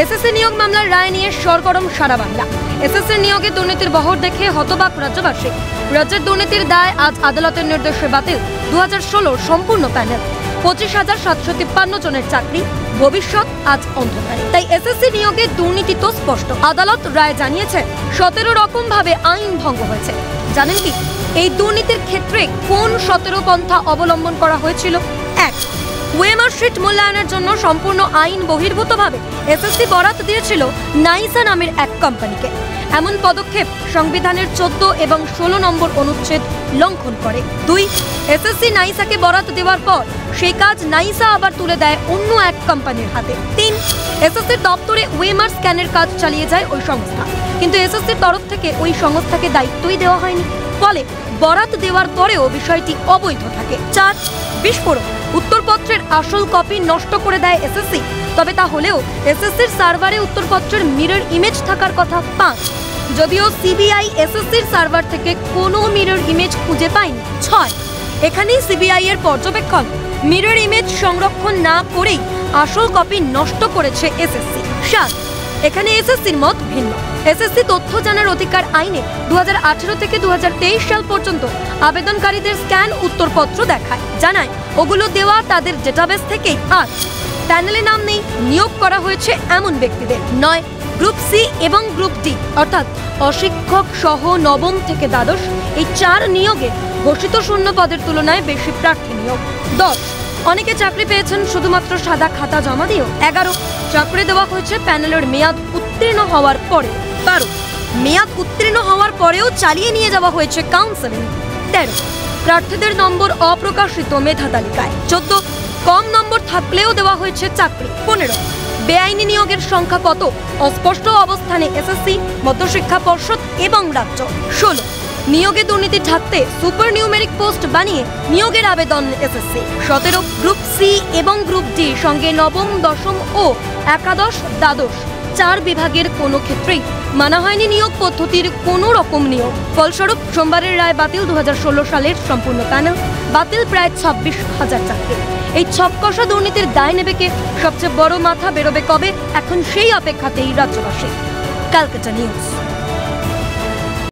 SSC নিয়োগ মামলার রায় নিয়ে সরগরম সারা বাংলা। এসএসসি নিয়োগে দুর্নীতির বহর দেখে হতবাক রাজ্যবাসী। রাজ্যের দুর্নীতির দায় আজ আদালতের নির্দেশে বাতিল 2016 সম্পূর্ণ প্যানেল। 25,753 জনের চাকরি, ভবিষ্যৎ আজ অন্ধকারে। তাই এসএসসি নিয়োগে দুর্নীতি তো স্পষ্ট। আদালত রায় জানিয়েছে 17 রকম ভাবে আইন ভঙ্গ হয়েছে। জানেন কি এই দুর্নীতির ক্ষেত্রে কোন 17 পন্থা অবলম্বন করা হয়েছিল? 1. ওয়েমার শিট মূল্যায়নের জন্য সম্পূর্ণ আইন বহির্ভূতভাবে এসএসসি বরাত দিয়েছিল নাইসা নামের এক কোম্পানিকে। এমন পদক্ষেপ সংবিধানের 14 এবং 16 নম্বর অনুচ্ছেদ লঙ্ঘন করে। 2. এসএসসি নাইসাকে বরাত দেওয়ার পর সেই কাজ নাইসা আবার তুলে দেয় অন্য এক কোম্পানির হাতে। 3. এসএসসির দপ্তরে ওয়েমার স্ক্যানের কাজ চালিয়ে যায় ওই সংস্থা, কিন্তু এসএসসির তরফ থেকে ওই সংস্থাকে দায়িত্বই দেওয়া হয়নি, ফলে বরাত দেওয়ার পরেও বিষয়টি অবৈধ থাকে। 4. বিস্ফোরক উত্তরপত্রের আসল কপি নষ্ট করে দেয় এসএসসি, তবে তা হলেও এসএসসির সার্ভারে উত্তরপত্রের মিরর ইমেজ থাকার কথা। 5. যদিও সিবিআই এসএসসির সার্ভার থেকে কোনো মিরর ইমেজ খুঁজে পায়নি। 6. এখানেই সিবিআই এর পর্যবেক্ষণ, মিরর ইমেজ সংরক্ষণ না করেই আসল কপি নষ্ট করেছে এসএসসি। 7. এখানে এসএসসির মত ভিন্ন। এসএসসি তথ্য জানার অধিকার আইনে 2018 থেকে 2023 সাল পর্যন্ত আবেদনকারীদের স্ক্যান উত্তরপত্র দেখায়, জানায় ওগুলো দেওয়া তাদের ডেটাবেস থেকেই। আর প্যানেলে নাম নেই, নিয়োগ করা হয়েছে এমন ব্যক্তিদের। 9. গ্রুপ সি এবং গ্রুপ ডি অর্থাৎ অশিক্ষক সহ নবম থেকে দ্বাদশ এই 4 নিয়োগে ঘোষিত শূন্য পদের তুলনায় বেশি প্রার্থী নিয়োগ। 10. অনেকে চাকরি পেয়েছেন শুধুমাত্র সাদা খাতা জমা দিয়েও। 11. চাকরি দেওয়া হয়েছে প্যানেলের মেয়াদ উত্তীর্ণ হওয়ার পরে। 12. মেয়াদ উত্তীর্ণ হওয়ার পরেও চালিয়ে নিয়ে যাওয়া হয়েছে কাউন্সেলিং। 13. প্রার্থীদের নম্বর অপ্রকাশিত মেধা তালিকায়। 14. কম নম্বর থাকলেও দেওয়া হয়েছে চাকরি। 15. বেআইনি নিয়োগের সংখ্যা কত? অস্পষ্ট অবস্থানে এসএসসি, মধ্যশিক্ষা পর্ষদ এবং রাজ্য। 16. নিয়োগে দুর্নীতি ঢাকতে সুপার নিউমেরিক পোস্ট বানিয়ে নিয়োগের আবেদন এসএসসি। 17. গ্রুপ সি এবং গ্রুপ ডি সঙ্গে নবম, দশম ও একাদশ, দ্বাদশ 4 বিভাগের কোনো ক্ষেত্রেই মানা হয়নি নিয়োগ পদ্ধতির কোনো রকম নিয়োগ। ফলস্বরূপ সোমবারের রায় বাতিল 2016 সালের সম্পূর্ণ প্যানেল, বাতিল প্রায় 26,000 চাকরি। এই ছককষা দুর্নীতির দায় নেবে কে? সবচেয়ে বড় মাথা বেরোবে কবে? এখন সেই অপেক্ষাতেই রাজ্যবাসী। ক্যালকাটা নিউজ।